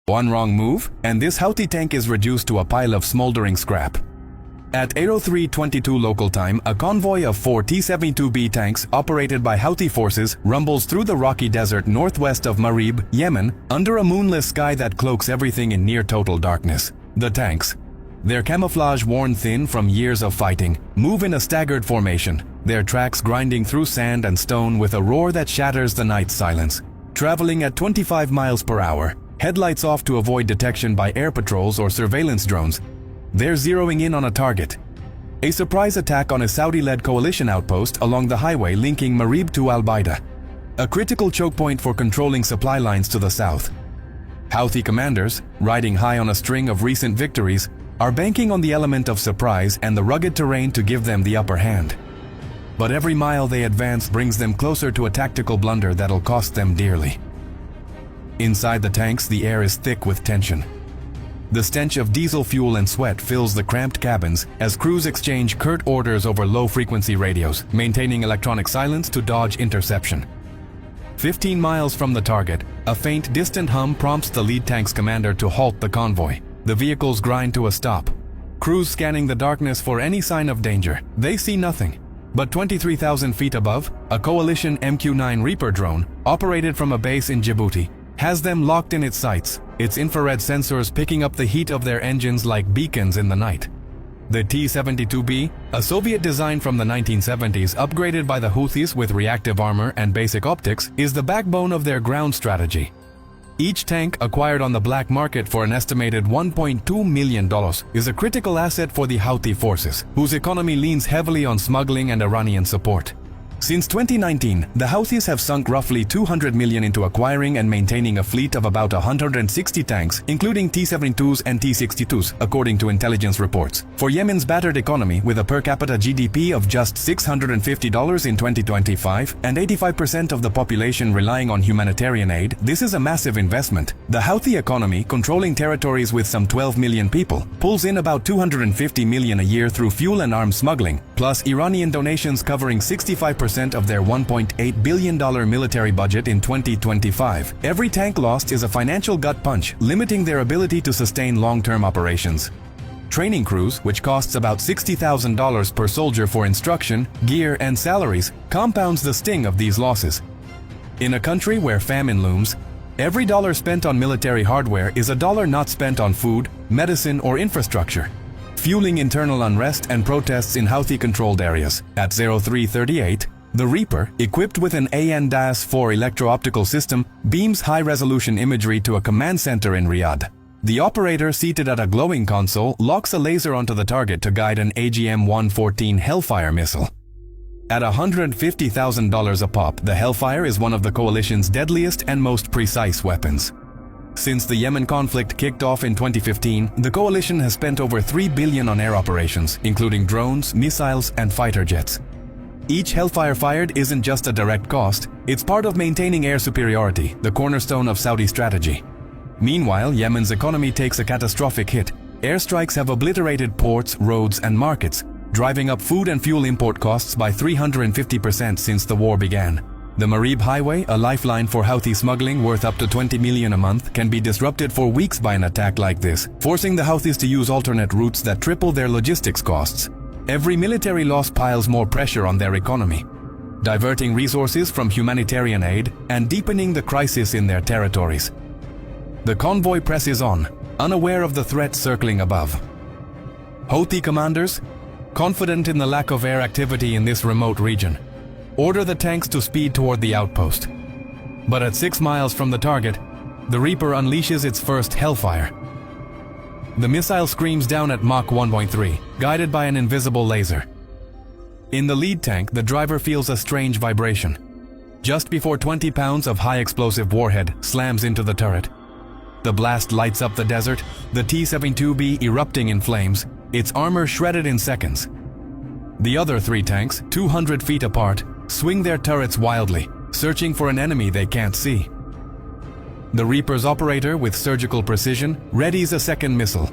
One wrong move, and this Houti tank is reduced to a pile of smoldering scrap. At 03:22 local time, a convoy of 4 T-72B tanks operated by Houthi forces rumbles through the rocky desert northwest of Marib, Yemen, under a moonless sky that cloaks everything in near-total darkness. The tanks, their camouflage worn thin from years of fighting, move in a staggered formation, their tracks grinding through sand and stone with a roar that shatters the night's silence. Traveling at 25 miles per hour, headlights off to avoid detection by air patrols or surveillance drones, they're zeroing in on a target. A surprise attack on a Saudi-led coalition outpost along the highway linking Marib to Al-Baida, a critical choke point for controlling supply lines to the south. Houthi commanders, riding high on a string of recent victories, are banking on the element of surprise and the rugged terrain to give them the upper hand. But every mile they advance brings them closer to a tactical blunder that'll cost them dearly. Inside the tanks, the air is thick with tension. The stench of diesel fuel and sweat fills the cramped cabins as crews exchange curt orders over low-frequency radios, maintaining electronic silence to dodge interception. 15 miles from the target, a faint, distant hum prompts the lead tank's commander to halt the convoy. The vehicles grind to a stop. Crews scanning the darkness for any sign of danger. They see nothing. But 23,000 feet above, a coalition MQ-9 Reaper drone, operated from a base in Djibouti, has them locked in its sights, its infrared sensors picking up the heat of their engines like beacons in the night. The T-72B, a Soviet design from the 1970s upgraded by the Houthis with reactive armor and basic optics, is the backbone of their ground strategy. Each tank, acquired on the black market for an estimated $1.2 million, is a critical asset for the Houthi forces, whose economy leans heavily on smuggling and Iranian support. Since 2019, the Houthis have sunk roughly $200 million into acquiring and maintaining a fleet of about 160 tanks, including T-72s and T-62s, according to intelligence reports. For Yemen's battered economy, with a per capita GDP of just $650 in 2025 and 85% of the population relying on humanitarian aid, this is a massive investment. The Houthi economy, controlling territories with some 12 million people, pulls in about $250 million a year through fuel and arms smuggling, plus Iranian donations covering 65% of their $1.8 billion military budget in 2025. Every tank lost is a financial gut punch, limiting their ability to sustain long-term operations. Training crews, which costs about $60,000 per soldier for instruction, gear, and salaries, compounds the sting of these losses. In a country where famine looms, every dollar spent on military hardware is a dollar not spent on food, medicine, or infrastructure, fueling internal unrest and protests in Houthi-controlled areas. At 03:38, the Reaper, equipped with an AN-4 electro-optical system, beams high-resolution imagery to a command center in Riyadh. The operator, seated at a glowing console, locks a laser onto the target to guide an AGM-114 Hellfire missile. At $150,000 a pop, the Hellfire is one of the coalition's deadliest and most precise weapons. Since the Yemen conflict kicked off in 2015, the coalition has spent over $3 billion on air operations, including drones, missiles, and fighter jets. Each Hellfire fired isn't just a direct cost, it's part of maintaining air superiority, the cornerstone of Saudi strategy. Meanwhile, Yemen's economy takes a catastrophic hit. Airstrikes have obliterated ports, roads, and markets, driving up food and fuel import costs by 350% since the war began. The Marib Highway, a lifeline for Houthi smuggling worth up to $20 million a month, can be disrupted for weeks by an attack like this, forcing the Houthis to use alternate routes that triple their logistics costs. Every military loss piles more pressure on their economy, diverting resources from humanitarian aid and deepening the crisis in their territories. The convoy presses on, unaware of the threat circling above. Houthi commanders, confident in the lack of air activity in this remote region, order the tanks to speed toward the outpost. But at 6 miles from the target, the Reaper unleashes its first Hellfire. The missile screams down at Mach 1.3, guided by an invisible laser. In the lead tank, the driver feels a strange vibration. Just before 20 pounds of high-explosive warhead slams into the turret. The blast lights up the desert, the T-72B erupting in flames, its armor shredded in seconds. The other 3 tanks, 200 feet apart, swing their turrets wildly, searching for an enemy they can't see. The Reaper's operator, with surgical precision, readies a second missile.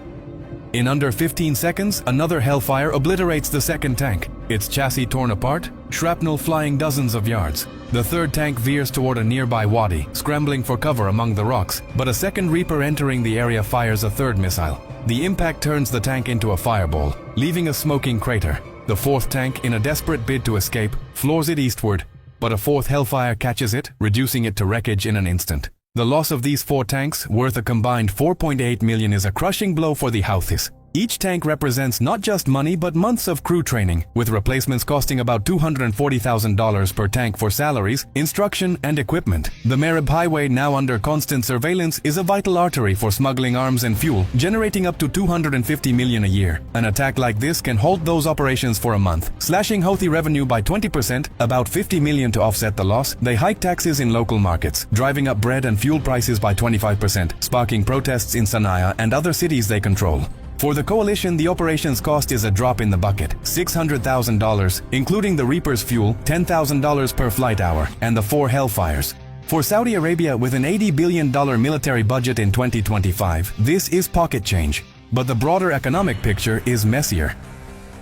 In under 15 seconds, another Hellfire obliterates the second tank, its chassis torn apart, shrapnel flying dozens of yards. The third tank veers toward a nearby wadi, scrambling for cover among the rocks, but a second Reaper entering the area fires a third missile. The impact turns the tank into a fireball, leaving a smoking crater. The fourth tank, in a desperate bid to escape, floors it eastward, but a fourth Hellfire catches it, reducing it to wreckage in an instant. The loss of these 4 tanks, worth a combined $4.8 million, is a crushing blow for the Houthis. Each tank represents not just money but months of crew training, with replacements costing about $240,000 per tank for salaries, instruction, and equipment. The Marib Highway, now under constant surveillance, is a vital artery for smuggling arms and fuel, generating up to $250 million a year. An attack like this can halt those operations for a month, slashing Houthi revenue by 20%, about $50 million. To offset the loss, they hike taxes in local markets, driving up bread and fuel prices by 25%, sparking protests in Sana'a and other cities they control. For the coalition, the operation's cost is a drop in the bucket, $600,000, including the Reaper's fuel, $10,000 per flight hour, and the 4 Hellfires. For Saudi Arabia, with an $80 billion military budget in 2025, this is pocket change. But the broader economic picture is messier.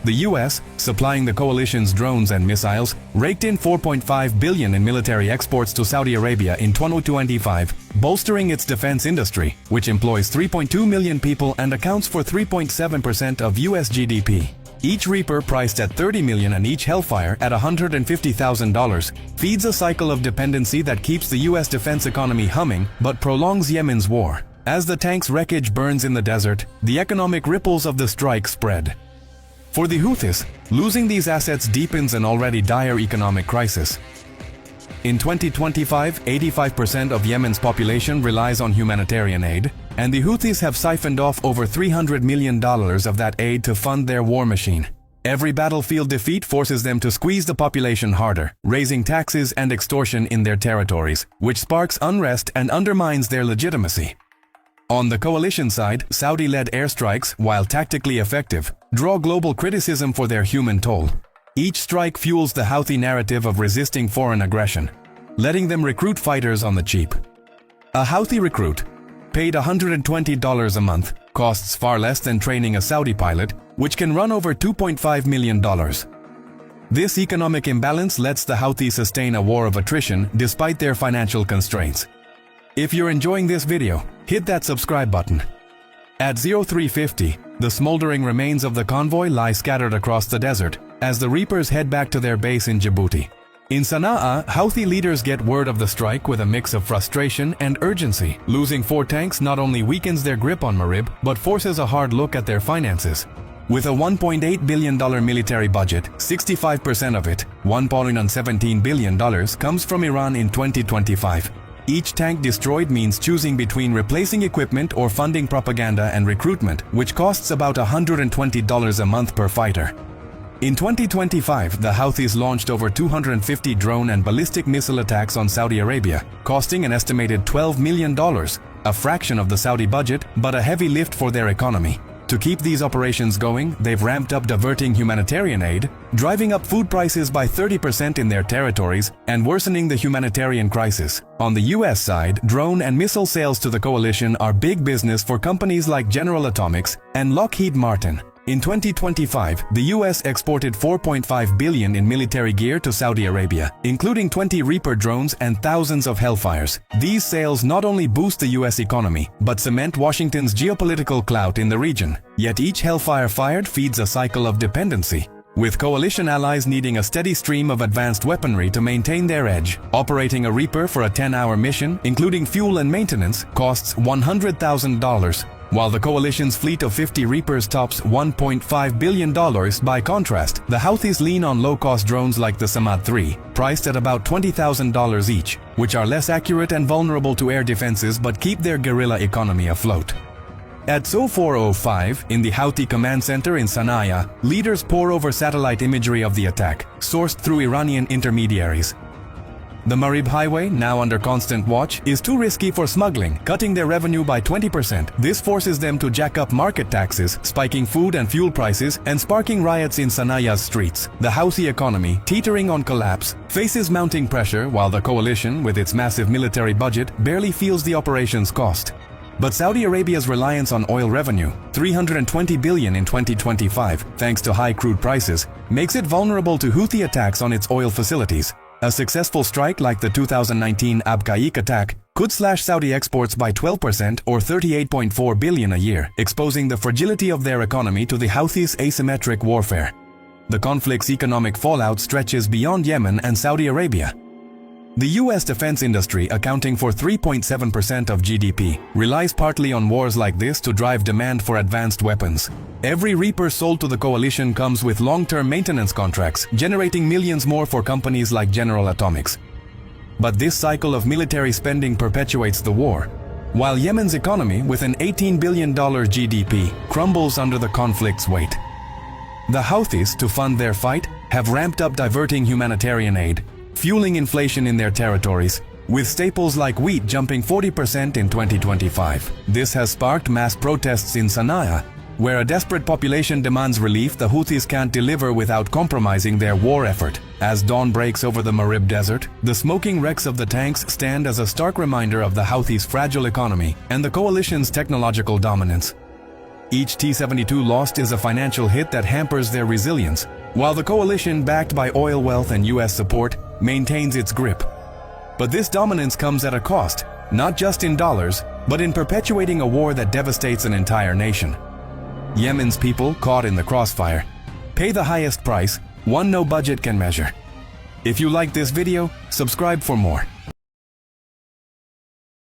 The US, supplying the coalition's drones and missiles, raked in $4.5 billion in military exports to Saudi Arabia in 2025, bolstering its defense industry, which employs 3.2 million people and accounts for 3.7% of US GDP. Each Reaper, priced at $30 million and each Hellfire at $150,000, feeds a cycle of dependency that keeps the US defense economy humming but prolongs Yemen's war. As the tank's wreckage burns in the desert, the economic ripples of the strike spread. For the Houthis, losing these assets deepens an already dire economic crisis. In 2025, 85% of Yemen's population relies on humanitarian aid, and the Houthis have siphoned off over $300 million of that aid to fund their war machine. Every battlefield defeat forces them to squeeze the population harder, raising taxes and extortion in their territories, which sparks unrest and undermines their legitimacy. On the coalition side, Saudi-led airstrikes, while tactically effective, draw global criticism for their human toll. Each strike fuels the Houthi narrative of resisting foreign aggression, letting them recruit fighters on the cheap. A Houthi recruit, paid $120 a month, costs far less than training a Saudi pilot, which can run over $2.5 million. This economic imbalance lets the Houthis sustain a war of attrition despite their financial constraints. If you're enjoying this video, hit that subscribe button. At 0350, the smoldering remains of the convoy lie scattered across the desert as the Reapers head back to their base in Djibouti. In Sana'a, Houthi leaders get word of the strike with a mix of frustration and urgency. Losing 4 tanks not only weakens their grip on Marib, but forces a hard look at their finances. With a $1.8 billion military budget, 65% of it, $1.17 billion, comes from Iran in 2025. Each tank destroyed means choosing between replacing equipment or funding propaganda and recruitment, which costs about $120 a month per fighter. In 2025, the Houthis launched over 250 drone and ballistic missile attacks on Saudi Arabia, costing an estimated $12 million, a fraction of the Saudi budget, but a heavy lift for their economy. To keep these operations going, they've ramped up diverting humanitarian aid, driving up food prices by 30% in their territories, and worsening the humanitarian crisis. On the US side, drone and missile sales to the coalition are big business for companies like General Atomics and Lockheed Martin. In 2025, the US exported $4.5 billion in military gear to Saudi Arabia, including 20 Reaper drones and thousands of Hellfires. These sales not only boost the US economy, but cement Washington's geopolitical clout in the region. Yet each Hellfire fired feeds a cycle of dependency, with coalition allies needing a steady stream of advanced weaponry to maintain their edge. Operating a Reaper for a 10-hour mission, including fuel and maintenance, costs $100,000. While the coalition's fleet of 50 Reapers tops $1.5 billion. By contrast, the Houthis lean on low-cost drones like the Samad 3, priced at about $20,000 each, which are less accurate and vulnerable to air defenses but keep their guerrilla economy afloat. At 0405, in the Houthi command center in Sana'a, leaders pore over satellite imagery of the attack, sourced through Iranian intermediaries. The Marib Highway, now under constant watch, is too risky for smuggling, cutting their revenue by 20%. This forces them to jack up market taxes, spiking food and fuel prices, and sparking riots in Sanaa's streets. The Houthi economy, teetering on collapse, faces mounting pressure, while the coalition, with its massive military budget, barely feels the operation's cost. But Saudi Arabia's reliance on oil revenue, $320 billion in 2025, thanks to high crude prices, makes it vulnerable to Houthi attacks on its oil facilities. A successful strike like the 2019 Abqaiq attack could slash Saudi exports by 12% or $38.4 billion a year, exposing the fragility of their economy to the Houthis' asymmetric warfare. The conflict's economic fallout stretches beyond Yemen and Saudi Arabia. The U.S. defense industry, accounting for 3.7% of GDP, relies partly on wars like this to drive demand for advanced weapons. Every Reaper sold to the coalition comes with long-term maintenance contracts, generating millions more for companies like General Atomics. But this cycle of military spending perpetuates the war, while Yemen's economy, with an $18 billion GDP, crumbles under the conflict's weight. The Houthis, to fund their fight, have ramped up diverting humanitarian aid, fueling inflation in their territories, with staples like wheat jumping 40% in 2025. This has sparked mass protests in Sana'a, where a desperate population demands relief the Houthis can't deliver without compromising their war effort. As dawn breaks over the Marib Desert, the smoking wrecks of the tanks stand as a stark reminder of the Houthis' fragile economy and the coalition's technological dominance. Each T-72 lost is a financial hit that hampers their resilience, while the coalition, backed by oil wealth and U.S. support, maintains its grip. But this dominance comes at a cost, not just in dollars, but in perpetuating a war that devastates an entire nation. Yemen's people, caught in the crossfire, pay the highest price, one no budget can measure. If you like this video, subscribe for more.